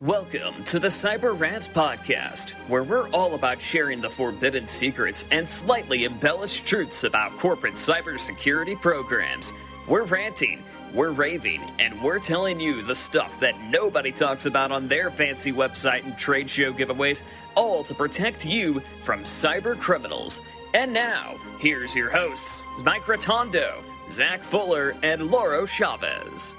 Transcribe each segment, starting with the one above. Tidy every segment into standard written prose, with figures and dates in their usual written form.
Welcome to the Cyber Rants Podcast, where we're all about sharing the forbidden secrets and slightly embellished truths about corporate cybersecurity programs. We're ranting, we're raving, and we're telling you the stuff that nobody talks about on their fancy website and trade show giveaways, all to protect you from cyber criminals. And now, here's your hosts, Mike Rotondo, Zach Fuller, and Lauro Chavez.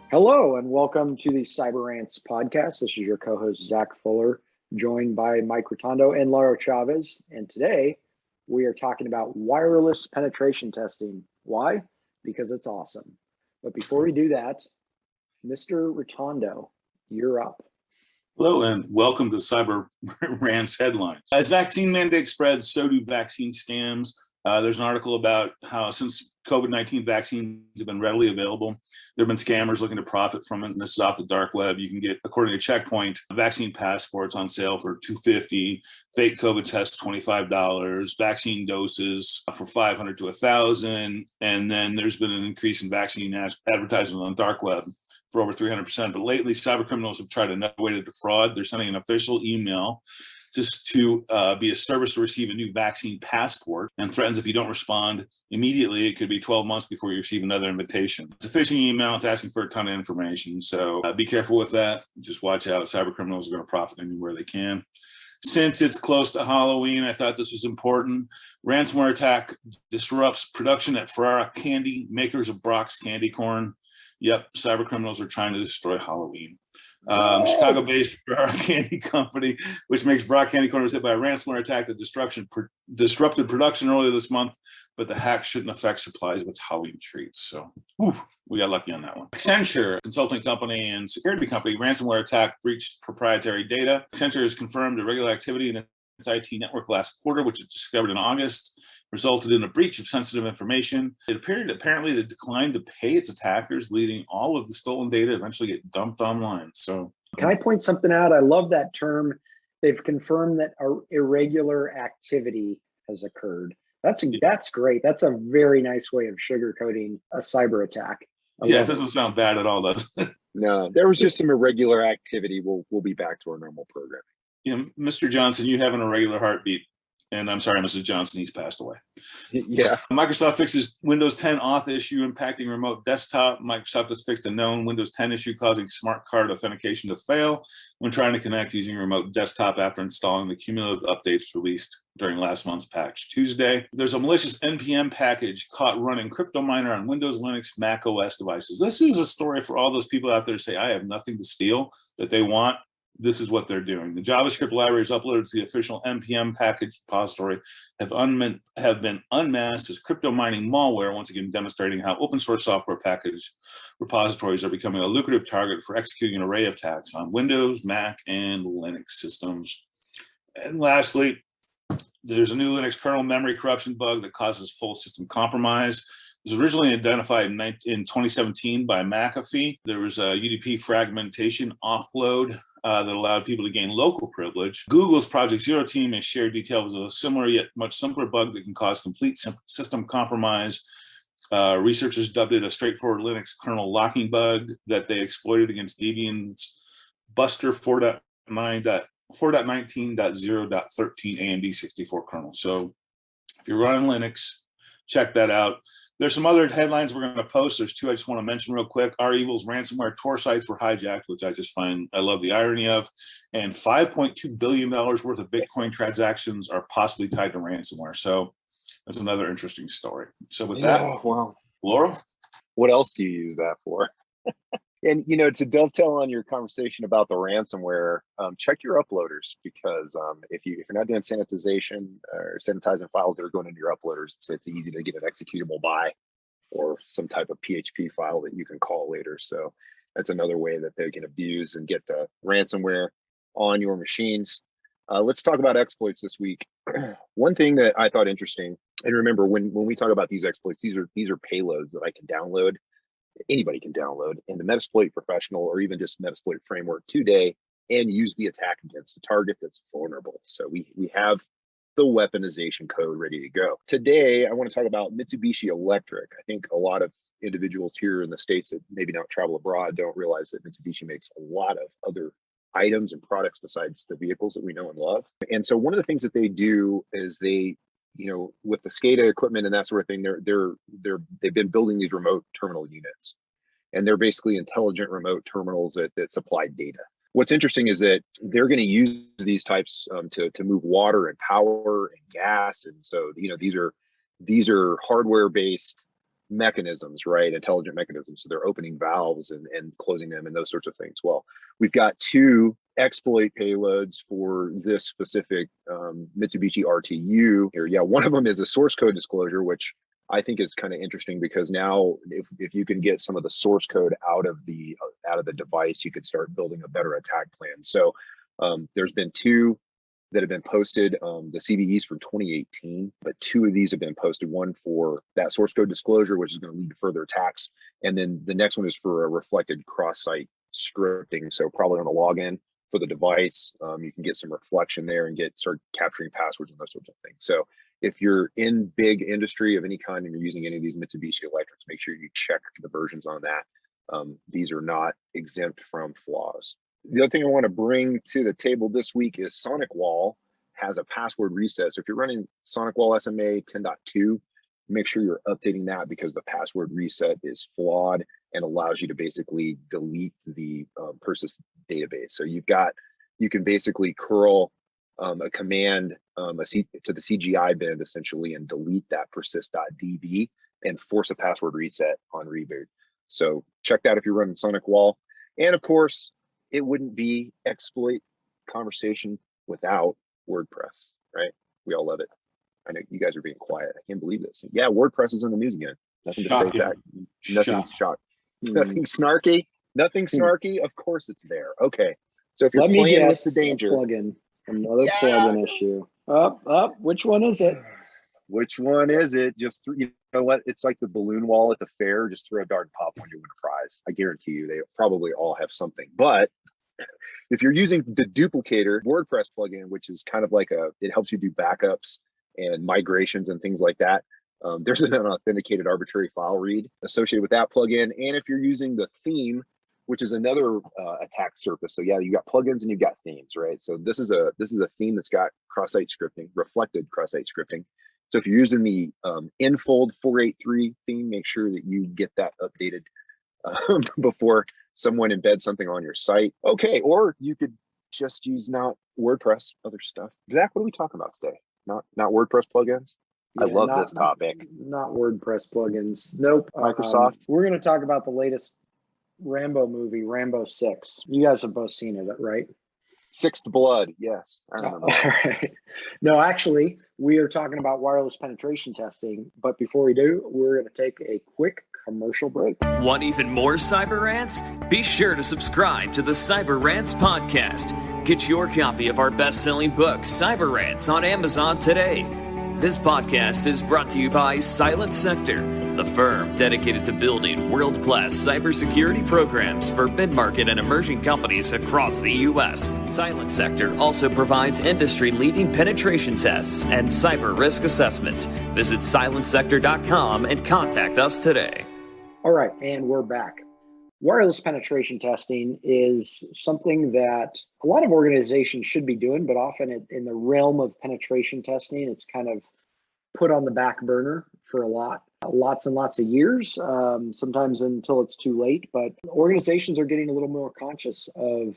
Hello and welcome to the Cyber Rants podcast. This is your co-host Zach Fuller, joined by Mike Rotondo and Lauro Chavez. And today we are talking about wireless penetration testing. Why? Because it's awesome. But before we do that, Mr. Rotondo, you're up. Hello and welcome to Cyber Rants headlines. As vaccine mandates spread, so do vaccine scams. There's an article about how since COVID-19 vaccines have been readily available, there have been scammers looking to profit from it. And this is off the dark web. You can get, according to Checkpoint, vaccine passports on sale for $250, fake COVID tests $25, vaccine doses for $500 to $1,000. And then there's been an increase in vaccine advertisement on the dark web for over 300%. But lately, cyber criminals have tried another way to defraud. They're sending an official email just to be a service to receive a new vaccine passport, and threatens if you don't respond immediately, it could be 12 months before you receive another invitation. It's a phishing email. It's asking for a ton of information. So be careful with that. Just watch out. Cyber criminals are going to profit anywhere they can. Since it's close to Halloween, I thought this was important. Ransomware attack disrupts production at Ferrara Candy, makers of Brock's candy corn. Yep, cyber criminals are trying to destroy Halloween. Chicago-based Ferrara Candy Company, which makes Brock candy corn, was hit by a ransomware attack that disrupted production earlier this month, but the hack shouldn't affect supplies of its Halloween treats. So we got lucky on that one. Accenture, consulting company and security company, ransomware attack breached proprietary data. Accenture has confirmed irregular activity in its IT network last quarter, which was discovered in August, resulted in a breach of sensitive information. It appeared apparently to decline to pay its attackers, leading all of the stolen data eventually get dumped online. So can I point something out? I love that term. They've confirmed that irregular activity has occurred. That's great. That's a very nice way of sugarcoating a cyber attack. Yeah, it doesn't sound bad at all, does it? No, there was just some irregular activity. We'll be back to our normal programming. You know, Mr. Johnson, you have an irregular heartbeat. And I'm sorry, Mrs. Johnson, he's passed away. Yeah. Microsoft fixes Windows 10 auth issue impacting remote desktop. Microsoft has fixed a known Windows 10 issue causing smart card authentication to fail when trying to connect using remote desktop after installing the cumulative updates released during last month's patch Tuesday. There's a malicious NPM package caught running CryptoMiner on Windows, Linux, Mac OS devices. This is a story for all those people out there who say, I have nothing to steal that they want. This is what they're doing. The JavaScript libraries uploaded to the official NPM package repository have been unmasked as crypto mining malware, once again demonstrating how open source software package repositories are becoming a lucrative target for executing an array of attacks on Windows, Mac, and Linux systems. And lastly, there's a new Linux kernel memory corruption bug that causes full system compromise. It was originally identified in 2017 by McAfee. There was a UDP fragmentation offload that allowed people to gain local privilege. Google's Project Zero team has shared details of a similar yet much simpler bug that can cause complete system compromise. Researchers dubbed it a straightforward Linux kernel locking bug that they exploited against Debian's Buster 4.19.0.13 AMD64 kernel. So if you're running Linux, check that out. There's some other headlines we're going to post. There's two I just want to mention real quick. REvil's ransomware Tor sites were hijacked, which I love the irony of. And $5.2 billion worth of Bitcoin transactions are possibly tied to ransomware. So that's another interesting story. So with that, well, Laura? What else do you use that for? And, to dovetail on your conversation about the ransomware, check your uploaders, because if you're not doing sanitization or sanitizing files that are going into your uploaders, it's easy to get an executable by or some type of PHP file that you can call later. So that's another way that they can abuse and get the ransomware on your machines. Let's talk about exploits this week. One thing that I thought interesting, and remember when we talk about these exploits, these are payloads that I can download. Anybody can download, and the Metasploit Professional or even just Metasploit Framework today, and use the attack against a target that's vulnerable. So we have the weaponization code ready to go. Today, I want to talk about Mitsubishi Electric. I think a lot of individuals here in the States that maybe not travel abroad don't realize that Mitsubishi makes a lot of other items and products besides the vehicles that we know and love. And so one of the things that they do is with the SCADA equipment and that sort of thing, they've been building these remote terminal units, and they're basically intelligent remote terminals that supply data. What's interesting is that they're going to use these types to move water and power and gas, and so these are hardware based mechanisms, right? Intelligent mechanisms. So they're opening valves and closing them and those sorts of things. Well, we've got 2 exploit payloads for this specific Mitsubishi RTU here. Yeah, one of them is a source code disclosure, which I think is kind of interesting because now if you can get some of the source code out of the device, you could start building a better attack plan. So there's been 2 that have been posted, the CVEs from 2018, but 2 of these have been posted, one for that source code disclosure, which is going to lead to further attacks. And then the next one is for a reflected cross-site scripting. So probably on the login for the device, you can get some reflection there and start capturing passwords and those sorts of things. So if you're in big industry of any kind and you're using any of these Mitsubishi Electrics, make sure you check the versions on that. These are not exempt from flaws. The other thing I want to bring to the table this week is SonicWall has a password reset. So if you're running SonicWall SMA 10.2, make sure you're updating that because the password reset is flawed and allows you to basically delete the persistent database. So you can basically curl a command to the CGI bin essentially and delete that persist.db and force a password reset on reboot. So check that if you're running SonicWall. And of course, it wouldn't be exploit conversation without WordPress, right? We all love it. I know you guys are being quiet. I can't believe this. Yeah, WordPress is in the news again. Nothing to say, Zach. Nothing's shocked. Nothing snarky. Nothing snarky. Of course it's there. Okay. So if you're playing with the danger. Plugin. Another plugin issue. Up. Which one is it? Which one is it? Just you know what? It's like the balloon wall at the fair. Just throw a dart and pop one, you win a prize. I guarantee you, they probably all have something. But if you're using the Duplicator WordPress plugin, which is kind of like it helps you do backups and migrations and things like that. There's an unauthenticated arbitrary file read associated with that plugin. And if you're using the theme, which is another attack surface. So yeah, you got plugins and you've got themes, right? So this is a theme that's got cross-site scripting, reflected cross-site scripting. So if you're using the Enfold 483 theme, make sure that you get that updated before someone embeds something on your site. Okay, or you could just use not WordPress, other stuff. Zach, what are we talking about today? Not WordPress plugins? Yeah, I love this topic. Not WordPress plugins. Nope. Microsoft. We're going to talk about the latest Rambo movie, Rambo 6. You guys have both seen it, right? Sixth Blood. Yes, I remember. All right. No, actually, we are talking about wireless penetration testing. But before we do, we're going to take a quick commercial break. Want even more Cyber Rants? Be sure to subscribe to the Cyber Rants podcast. Get your copy of our best-selling book, Cyber Rants, on Amazon today. This podcast is brought to you by Silent Sector, the firm dedicated to building world-class cybersecurity programs for mid-market and emerging companies across the U.S. Silent Sector also provides industry-leading penetration tests and cyber risk assessments. Visit silentsector.com and contact us today. All right, and we're back. Wireless penetration testing is something that a lot of organizations should be doing, but often in the realm of penetration testing, it's kind of put on the back burner for lots and lots of years, sometimes until it's too late. But organizations are getting a little more conscious of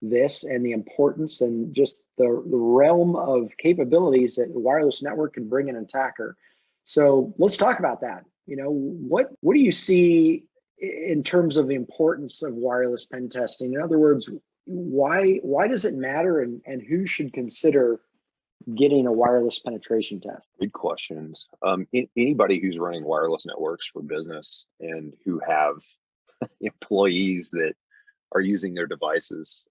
this and the importance and just the realm of capabilities that the wireless network can bring an attacker. So let's talk about that. You know, what do you see in terms of the importance of wireless pen testing? In other words, why does it matter, and who should consider getting a wireless penetration test? Good questions. Anybody who's running wireless networks for business and who have employees that are using their devices,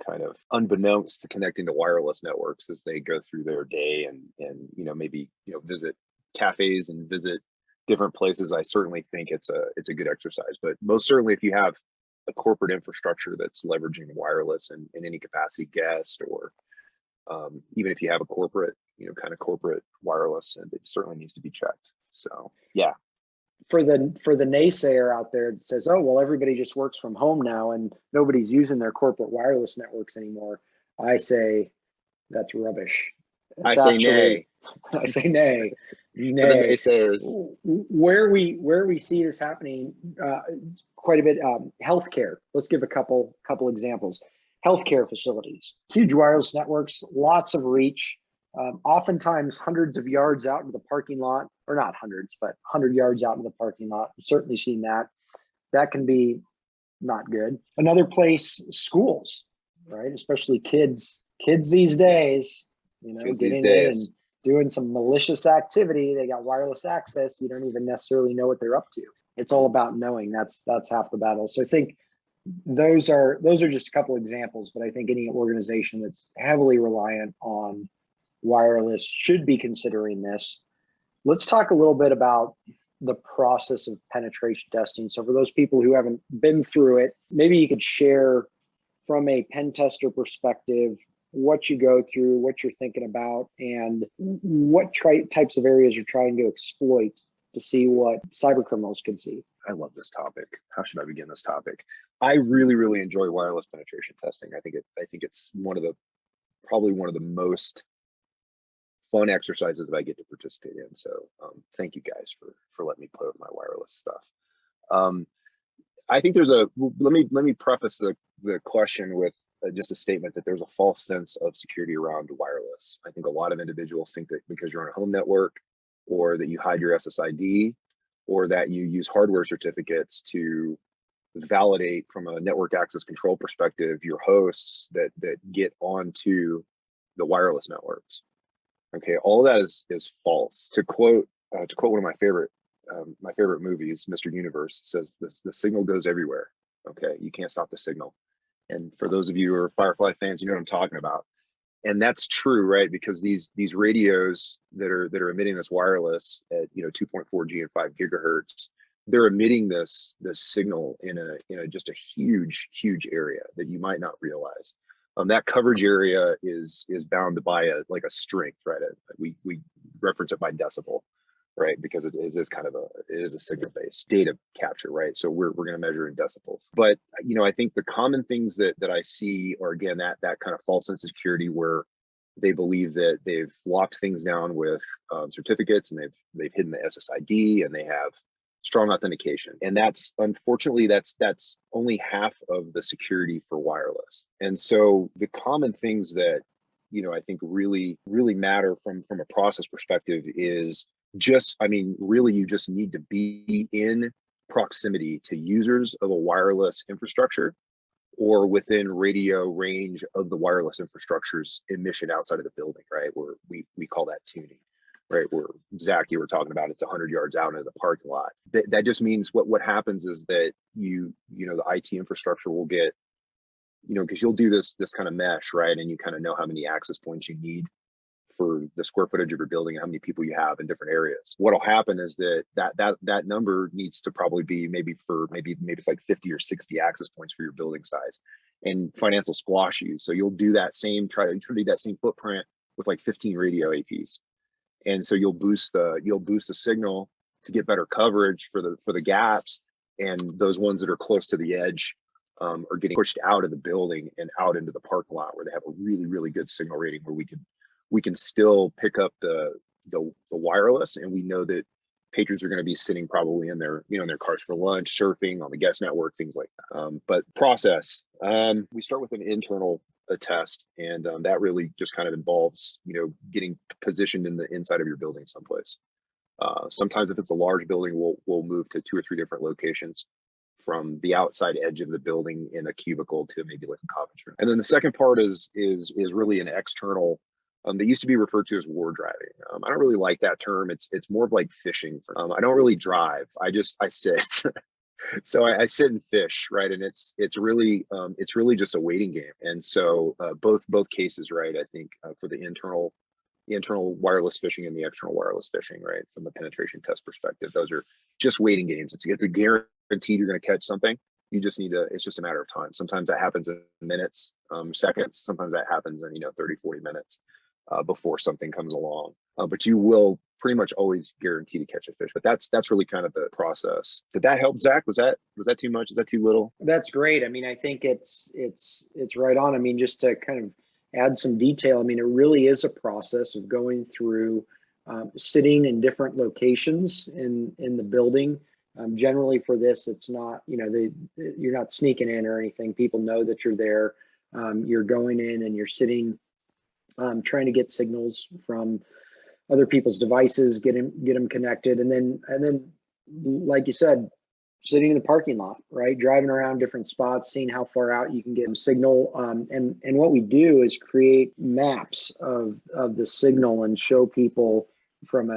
kind of unbeknownst to connecting to wireless networks as they go through their day and maybe visit cafes and visit different places, I certainly think it's a good exercise. But most certainly, if you have a corporate infrastructure that's leveraging wireless in any capacity, guest or even if you have a corporate, kind of corporate wireless, and it certainly needs to be checked. So yeah. for the naysayer out there that says, oh, well, everybody just works from home now and nobody's using their corporate wireless networks anymore, I say that's rubbish. I say nay. I say nay. To the naysayers. Where we see this happening quite a bit, healthcare. Let's give a couple examples. Healthcare facilities, huge wireless networks, lots of reach. Oftentimes hundreds of yards out into the parking lot, or not hundreds, but 100 yards out into the parking lot. I've certainly seen that. That can be not good. Another place, schools, right? Especially kids these days, getting in and doing some malicious activity. They got wireless access. You don't even necessarily know what they're up to. It's all about knowing. That's half the battle. So I think those are just a couple examples, but I think any organization that's heavily reliant on wireless should be considering this. Let's talk a little bit about the process of penetration testing. So for those people who haven't been through it, maybe you could share from a pen tester perspective what you go through, what you're thinking about, and what types of areas you're trying to exploit to see what cyber criminals can see. I love this topic. How should I begin this topic? I really, really enjoy wireless penetration testing. I think it's probably one of the most fun exercises that I get to participate in. So thank you guys for letting me play with my wireless stuff. I think let me preface the question with just a statement that there's a false sense of security around wireless. I think a lot of individuals think that because you're on a home network, or that you hide your SSID, or that you use hardware certificates to validate from a network access control perspective your hosts that get onto the wireless networks. Okay, all that is false. To quote one of my favorite movies, Mr. Universe, says the signal goes everywhere. Okay, you can't stop the signal. And for those of you who are Firefly fans, you know what I'm talking about. And that's true, right? Because these radios that are emitting this wireless at 2.4G and 5 gigahertz, they're emitting this signal in a just a huge area that you might not realize. That coverage area is bound by a strength, right? We reference it by decibel, right? Because it is a signal-based data capture, right? So we're going to measure in decibels. But I think the common things that I see are, again, that kind of false sense of security where they believe that they've locked things down with certificates, and they've hidden the SSID, and they have strong authentication. And unfortunately that's only half of the security for wireless. And so the common things that I think really matter from a process perspective is really you just need to be in proximity to users of a wireless infrastructure, or within radio range of the wireless infrastructure's emission outside of the building, right? Where we call that tuning, right? Where Zach, you were talking about, it's 100 yards out into the parking lot. That just means what happens is that the IT infrastructure will get, because you'll do this kind of mesh, right? And you kind of know how many access points you need for the square footage of your building and how many people you have in different areas. What'll happen is that number needs to probably be maybe it's like 50 or 60 access points for your building size, and financial squash you. So you'll do that same, try to do that same footprint with like 15 radio APs. And so you'll boost the signal to get better coverage for the gaps, and those ones that are close to the edge are getting pushed out of the building and out into the parking lot where they have a really, really good signal rating, where we can still pick up the wireless, and we know that patrons are going to be sitting probably in their cars for lunch, surfing on the guest network, things like that. But process, we start with an internal test, and that really just kind of involves getting positioned in the inside of your building someplace. Sometimes if it's a large building, we'll move to 2 or 3 different locations, from the outside edge of the building in a cubicle to maybe like a conference room. And then the second part is really an external. They used to be referred to as war driving. I don't really like that term. It's more of like fishing. I don't really drive. I sit. So I sit and fish, right? And it's really just a waiting game. And so both cases, right? I think for the internal wireless fishing and the external wireless fishing, right? From the penetration test perspective, those are just waiting games. It's a guaranteed you're going to catch something. You just it's just a matter of time. Sometimes that happens in minutes, seconds. Sometimes that happens in 30, 40 minutes before something comes along. but you will pretty much always guarantee to catch a fish. But that's really kind of the process. Did that help, Zach? Was that too much? Is that too little? That's great. I mean, I think it's right on. I mean, just to kind of add some detail, I mean, it really is a process of going through, sitting in different locations in the building. Generally for this, it's not, you're not sneaking in or anything. People know that you're there. You're going in and you're sitting, trying to get signals from other people's devices, get them connected, and then, like you said, sitting in the parking lot, right? Driving around different spots, seeing how far out you can get signal. And what we do is create maps of the signal and show people from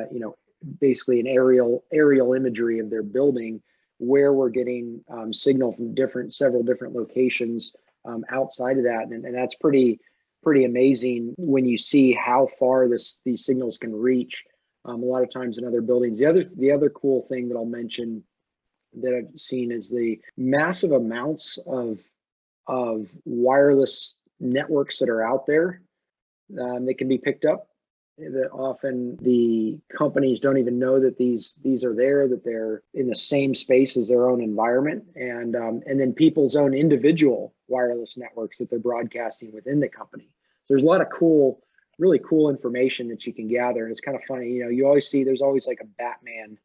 basically an aerial imagery of their building where we're getting signal from several different locations outside of that. And that's pretty amazing when you see how far these signals can reach. A lot of times in other buildings. The other cool thing that I'll mention that I've seen is the massive amounts of wireless networks that are out there that can be picked up. That often the companies don't even know that these are there, that they're in the same space as their own environment, and then people's own individual wireless networks that they're broadcasting within the company. So there's a lot of really cool information that you can gather, and it's kind of funny. You always see there's always like a Batman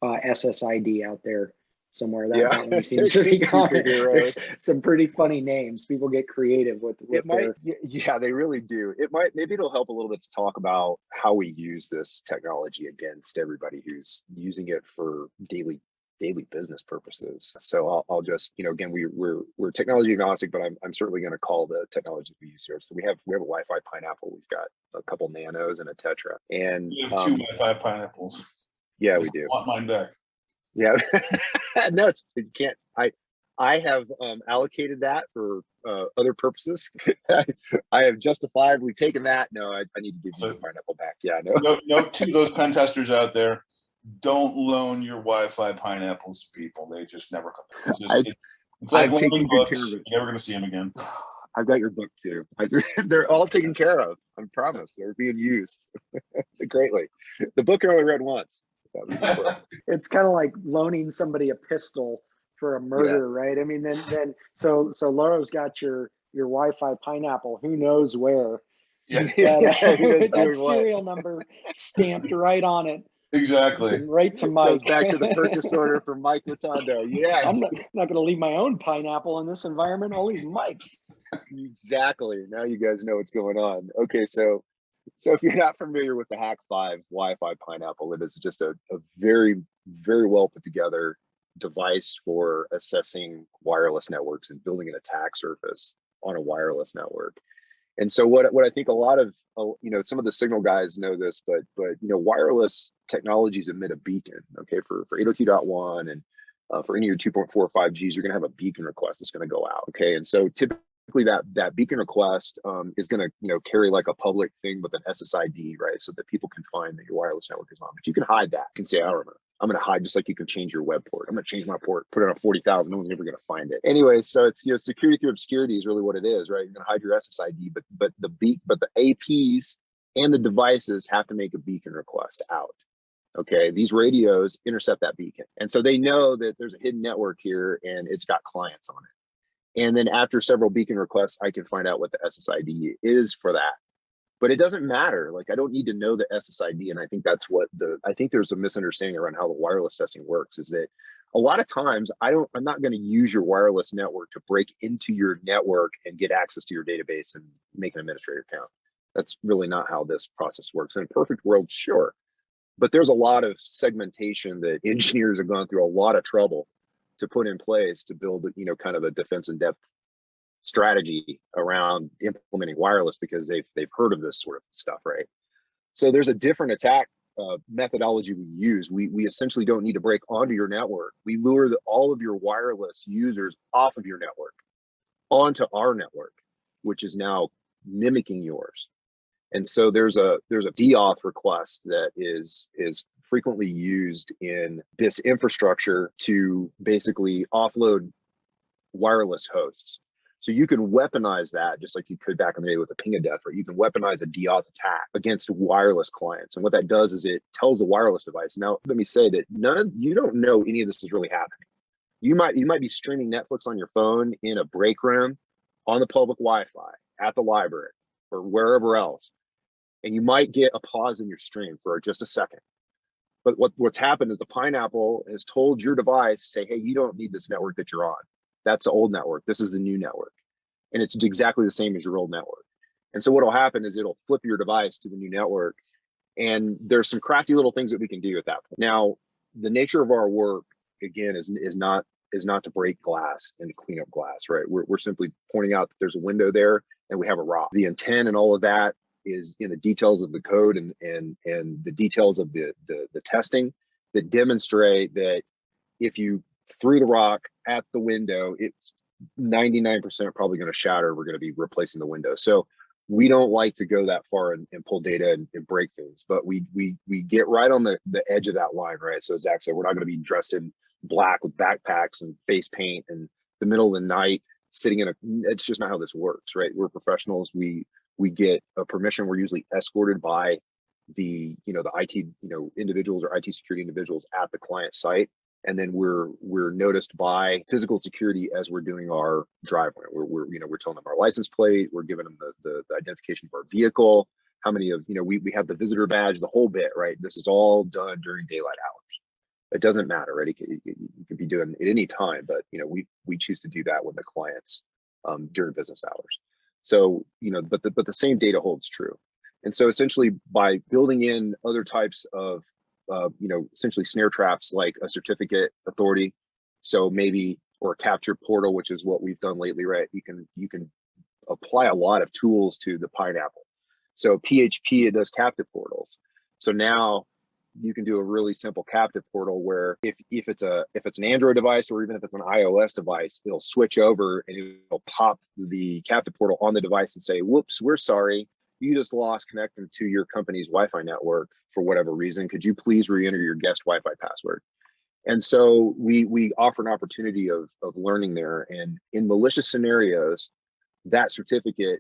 SSID out there somewhere. That one seems to be common. There's some pretty funny names. People get creative with it. Yeah, they really do. Maybe it'll help a little bit to talk about how we use this technology against everybody who's using it for daily business purposes. So I'll just, again, we're technology agnostic, but I'm certainly going to call the technology we use here. So we have a Wi-Fi pineapple. We've got a couple nanos and a tetra, and you have two Wi-Fi pineapples. Yeah, we do. Want mine back? Yeah. No, you can't. I have allocated that for other purposes. I have justifiably taken that. No, I need to give you the pineapple back. Yeah, no. Note to those pen testers out there: don't loan your Wi-Fi pineapples to people. They just never come. It's like loaning books. You're never going to see them again. I've got your book too. They're all taken care of. I promise. They're being used greatly. The book I only read once. It's kind of like loaning somebody a pistol for a murder, right? I mean, then so Laura's got your Wi-Fi pineapple. Who knows where? Yeah, with that serial number stamped right on it. Exactly. Right to Mike. Goes back to the purchase order for Mike Rotondo. Yes. I'm not going to leave my own pineapple in this environment. I'll leave Mike's. Exactly. Now you guys know what's going on. Okay, so if you're not familiar with the Hack 5 Wi-Fi pineapple, it is just a very, very well put together device for assessing wireless networks and building an attack surface on a wireless network. And so what I think a lot of, some of the signal guys know this, but wireless technologies emit a beacon, okay, for 802.1 and for any of your 2.4 or 5Gs, you're going to have a beacon request that's going to go out, okay? And so typically that beacon request is going to carry like a public thing with an SSID, right? So that people can find that your wireless network is on. But you can hide that. You can say, I don't know. I'm going to hide, just like you can change your web port. I'm going to change my port, put it on 40,000. No one's ever going to find it. Anyway, so it's security through obscurity is really what it is, right? You're going to hide your SSID, but the APs and the devices have to make a beacon request out. Okay, these radios intercept that beacon, and so they know that there's a hidden network here and it's got clients on it. And then after several beacon requests, I can find out what the SSID is for that. But it doesn't matter. Like, I don't need to know the SSID. And I think that's I think there's a misunderstanding around how the wireless testing works, is that a lot of times I'm not going to use your wireless network to break into your network and get access to your database and make an administrator account. That's really not how this process works. In a perfect world, sure. But there's a lot of segmentation that engineers have gone through a lot of trouble to put in place to build, kind of a defense in depth strategy around implementing wireless, because they've heard of this sort of stuff, right? So there's a different attack methodology we use. We essentially don't need to break onto your network. We lure all of your wireless users off of your network onto our network, which is now mimicking yours. And so there's a deauth request that is frequently used in this infrastructure to basically offload wireless hosts. So you can weaponize that just like you could back in the day with a ping of death, right? You can weaponize a DAuth attack against wireless clients. And what that does is it tells the wireless device. Now, let me say that you don't know any of this is really happening. You might be streaming Netflix on your phone in a break room, on the public Wi-Fi, at the library, or wherever else. And you might get a pause in your stream for just a second. But what's happened is the Pineapple has told your device, say, hey, you don't need this network that you're on. That's the old network. This is the new network. And it's exactly the same as your old network. And so what'll happen is it'll flip your device to the new network. And there's some crafty little things that we can do at that point. Now, the nature of our work, again, is not to break glass and to clean up glass, right? We're simply pointing out that there's a window there and we have a ROC. The intent and all of that is in the details of the code and the details of the testing that demonstrate that if you threw the rock at the window, it's 99% probably going to shatter. We're going to be replacing the window. So we don't like to go that far and pull data and break things, but we get right on the edge of that line, right? So Zach said, we're not going to be dressed in black with backpacks and face paint and the middle of the night sitting it's just not how this works, right? We're professionals. We get a permission. We're usually escorted by the IT, individuals or IT security individuals at the client site. And then we're noticed by physical security as we're doing our driveway. We're telling them our license plate. We're giving them the identification of our vehicle. How many of we have the visitor badge, the whole bit, right? This is all done during daylight hours. It doesn't matter, right? You could be doing it at any time, but we choose to do that when the clients during business hours. So but the same data holds true. And so essentially by building in other types of essentially snare traps like a certificate authority, so maybe, or a capture portal, which is what we've done lately, right? You can apply a lot of tools to the Pineapple. So PHP, it does captive portals. So now you can do a really simple captive portal where if it's an Android device or even if it's an iOS device, it'll switch over and it'll pop the captive portal on the device and say, whoops, we're sorry. You just lost connecting to your company's Wi-Fi network for whatever reason. Could you please re-enter your guest Wi-Fi password? And so we offer an opportunity of learning there. And in malicious scenarios, that certificate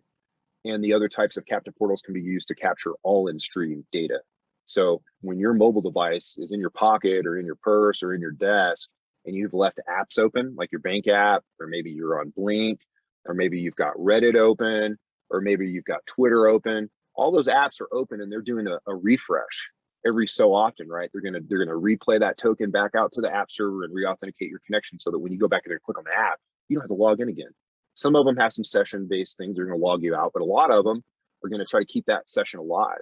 and the other types of captive portals can be used to capture all in-stream data. So when your mobile device is in your pocket or in your purse or in your desk and you've left apps open, like your bank app, or maybe you're on Blink, or maybe you've got Reddit open, or maybe you've got Twitter open, all those apps are open and they're doing a refresh every so often, right? They're gonna replay that token back out to the app server and re-authenticate your connection so that when you go back in there and click on the app, you don't have to log in again. Some of them have some session-based things, they're gonna log you out, but a lot of them are gonna try to keep that session alive.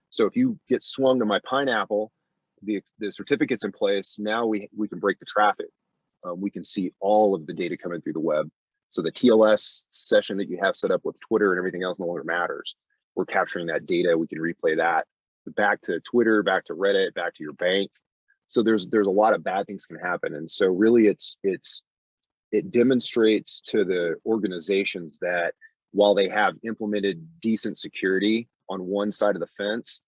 So if you get swung to my Pineapple, the certificate's in place, now we can break the traffic. We can see all of the data coming through the web. So the TLS session that you have set up with Twitter and everything else no longer matters. We're capturing that data. We can replay that back to Twitter, back to Reddit, back to your bank. So there's a lot of bad things can happen. And so really it demonstrates to the organizations that while they have implemented decent security on one side of the fence,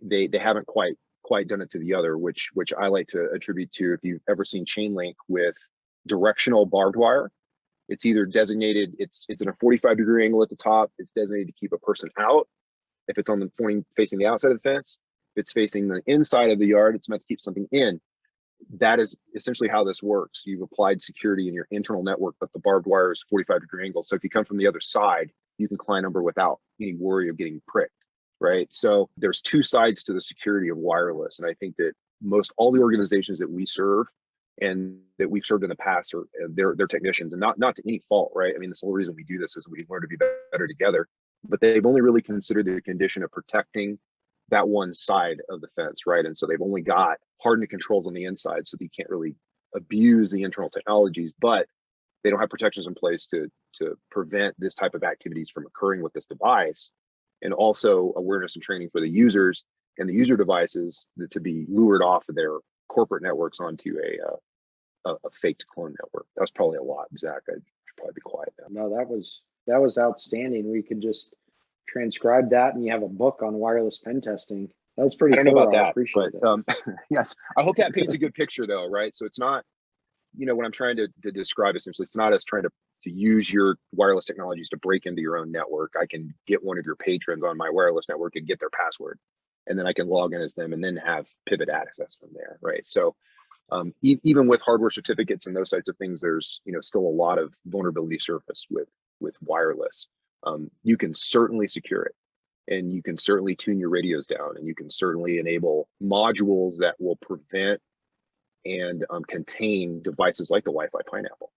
they haven't quite done it to the other, which I like to attribute to, if you've ever seen Chainlink with directional barbed wire. It's either designated, it's in a 45-degree angle at the top, it's designated to keep a person out. If it's on the pointing facing the outside of the fence, if it's facing the inside of the yard, it's meant to keep something in. That is essentially how this works. You've applied security in your internal network, but the barbed wire is 45-degree angle. So if you come from the other side, you can climb over without any worry of getting pricked, right? So there's two sides to the security of wireless. And I think that most all the organizations that we serve and that we've served in the past are they're technicians, and not to any fault, right? I mean, the whole reason we do this is we learn to be better together, but they've only really considered the condition of protecting that one side of the fence, right? And so they've only got hardened controls on the inside, so you can't really abuse the internal technologies, but they don't have protections in place to prevent this type of activities from occurring with this device, and also awareness and training for the users and the user devices to be lured off of their corporate networks onto a faked clone network. That was probably a lot, Zach. I should probably be quiet now. No, that was outstanding. We could just transcribe that and you have a book on wireless pen testing. That was pretty I don't know thorough. about that, I appreciate but yes, I hope that paints a good picture though, right? So it's not, what I'm trying to describe essentially, it's not us trying to use your wireless technologies to break into your own network. I can get one of your patrons on my wireless network and get their password, and then I can log in as them and then have pivot access from there, right? So even with hardware certificates and those types of things, there's still a lot of vulnerability surface with wireless. You can certainly secure it, and you can certainly tune your radios down, and you can certainly enable modules that will prevent and contain devices like the Wi-Fi Pineapple.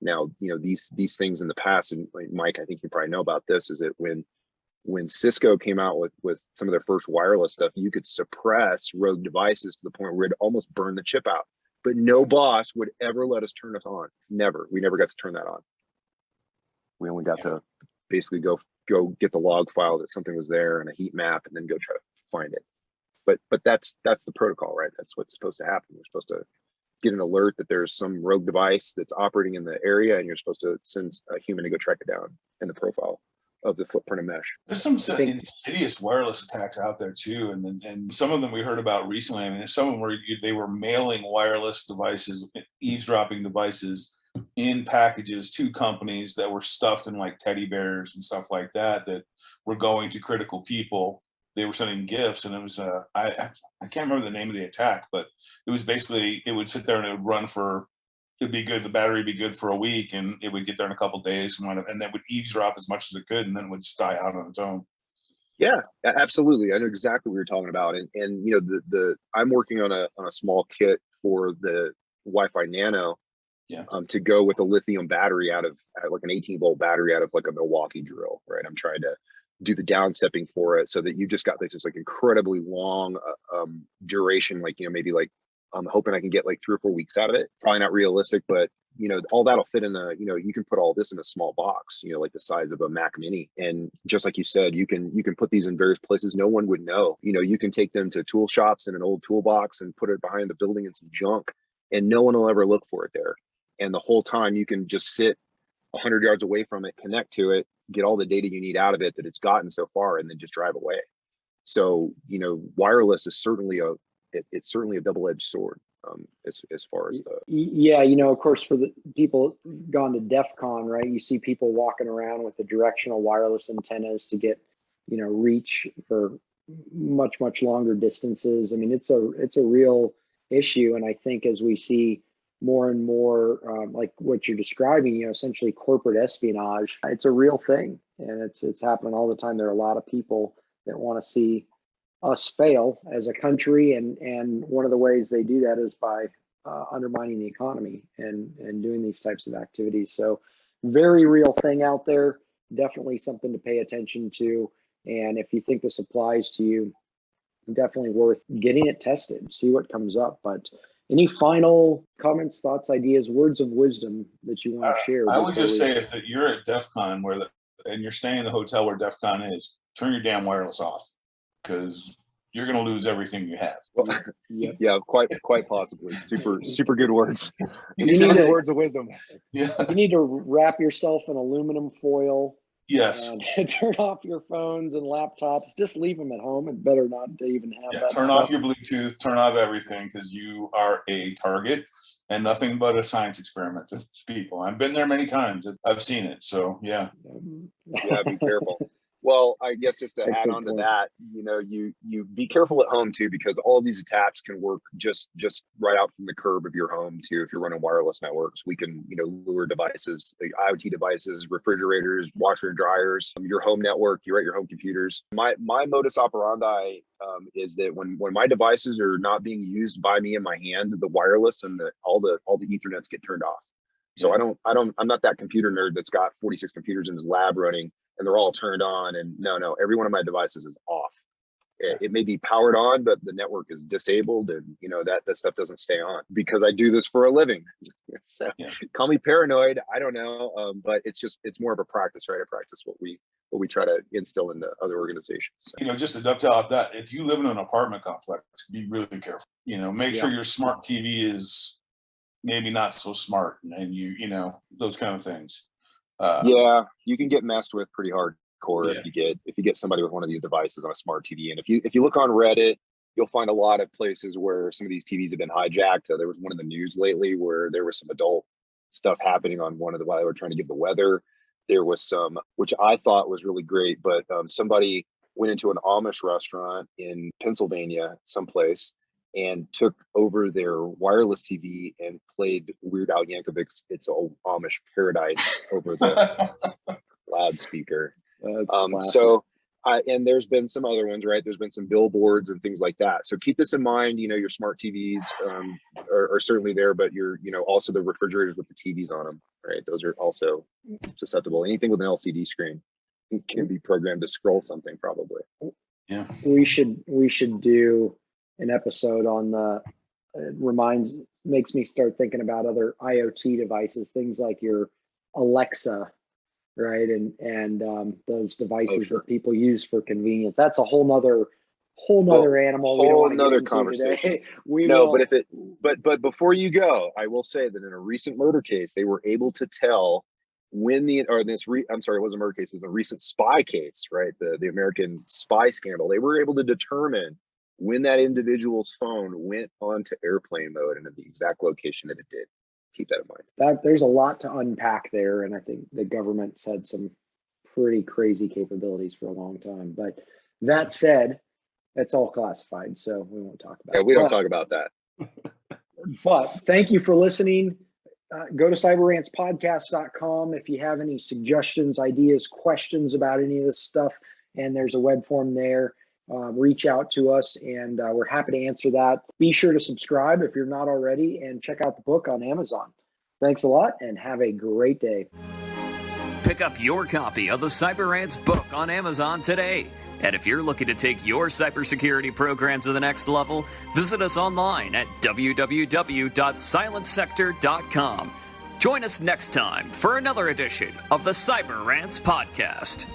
Now, these things in the past, and Mike, I think you probably know about this, is that when Cisco came out with some of their first wireless stuff, you could suppress rogue devices to the point where it almost burned the chip out. But no boss would ever let us turn it on. Never. We never got to turn that on. We only got to basically go get the log file that something was there and a heat map, and then go try to find it. But that's the protocol, right? That's what's supposed to happen. You're supposed to get an alert that there's some rogue device that's operating in the area, and you're supposed to send a human to go track it down in the profile of the footprint of mesh. There's some insidious wireless attacks out there too, and some of them we heard about recently. I mean, some of them they were mailing wireless devices, eavesdropping devices in packages to companies that were stuffed in like teddy bears and stuff like that were going to critical people. They were sending gifts, and it was I can't remember the name of the attack, but it was basically, it would sit there and it would run for, it'd be good, the battery would be good for a week, and it would get there in a couple of days, and then would eavesdrop as much as it could, and then it would just die out on its own. Yeah, absolutely. I know exactly what you're talking about, and the I'm working on a small kit for the Wi-Fi Nano. Yeah. To go with a lithium battery out of like an 18-volt battery out of like a Milwaukee drill, right? I'm trying to do the down stepping for it so that you just got this like incredibly long duration, like maybe like I'm hoping I can get like 3 or 4 weeks out of it. Probably not realistic, but all that'll fit in you can put all this in a small box, like the size of a Mac Mini. And just like you said, you can put these in various places no one would know. You can take them to tool shops in an old toolbox and put it behind the building in some junk, and no one will ever look for it there. And the whole time you can just sit 100 yards away from it, connect to it, get all the data you need out of it that it's gotten so far, and then just drive away. So, wireless is certainly it's certainly a double-edged sword as far as the. Yeah, of course, for the people gone to DEF CON, right? You see people walking around with the directional wireless antennas to get, reach for much, much longer distances. I mean, it's a real issue. And I think as we see more and more like what you're describing, essentially corporate espionage, it's a real thing, and it's happening all the time. There are a lot of people that want to see us fail as a country, and one of the ways they do that is by undermining the economy and doing these types of activities. So very real thing out there, definitely something to pay attention to. And if you think this applies to you, definitely worth getting it tested, see what comes up. But any final comments, thoughts, ideas, words of wisdom that you want to share? I would just say, if you're at DEF CON and you're staying in the hotel where DEF CON is, turn your damn wireless off, because you're going to lose everything you have. Well, yeah, quite possibly. Super good words. You need words of wisdom. Yeah. You need to wrap yourself in aluminum foil. Yes. And turn off your phones and laptops. Just leave them at home. It's better not to even have that. Turn off your Bluetooth, turn off everything, because you are a target and nothing but a science experiment to people. I've been there many times. I've seen it. So, yeah. Yeah, be careful. Well, I guess just to add on to that, you be careful at home too, because all of these attacks can work just right out from the curb of your home too. If you're running wireless networks, we can, lure devices, like IoT devices, refrigerators, washer and dryers, your home network, you're at your home computers. My modus operandi is that when my devices are not being used by me in my hand, the wireless and all the Ethernets get turned off. So I'm not that computer nerd that's got 46 computers in his lab running and they're all turned on. And no, every one of my devices is off. It may be powered on, but the network is disabled, and that stuff doesn't stay on, because I do this for a living. So call me paranoid. I don't know, but it's more of a practice, right? I practice what we try to instill into other organizations. So. Just to dovetail off that, if you live in an apartment complex, be really careful. Make sure your smart TV is maybe not so smart, and those kind of things. You can get messed with pretty hardcore if you get somebody with one of these devices on a smart TV. And if you look on Reddit, you'll find a lot of places where some of these TVs have been hijacked. There was one in the news lately where there was some adult stuff happening on one of the, while they were trying to give the weather. There was some, which I thought was really great, but somebody went into an Amish restaurant in Pennsylvania, someplace, and took over their wireless TV and played Weird Al Yankovic's "It's Old Amish Paradise" over the loudspeaker. And there's been some other ones, right? There's been some billboards and things like that. So keep this in mind. Your smart TVs are certainly there, but also the refrigerators with the TVs on them, right? Those are also susceptible. Anything with an LCD screen can be programmed to scroll something, probably. Yeah. We should do an episode on makes me start thinking about other IoT devices, things like your Alexa, right? And those devices that people use for convenience. That's a whole nother animal. Whole nother conversation. But before you go, I will say that in a recent murder case, they were able to tell when it wasn't a murder case, it was the recent spy case, right? The American spy scandal. They were able to determine when that individual's phone went onto airplane mode and at the exact location that it did. Keep that in mind. There's a lot to unpack there, and I think the government's had some pretty crazy capabilities for a long time. But that said, it's all classified, so we won't talk about it. Yeah, we don't talk about that. But thank you for listening. Go to cyberrantspodcast.com if you have any suggestions, ideas, questions about any of this stuff, and there's a web form there. Reach out to us, and we're happy to answer that. Be sure to subscribe if you're not already, and check out the book on Amazon. Thanks a lot, and have a great day. Pick up your copy of the Cyber Rants book on Amazon today. And if you're looking to take your cybersecurity program to the next level, visit us online at www.silentsector.com. Join us next time for another edition of the Cyber Rants Podcast.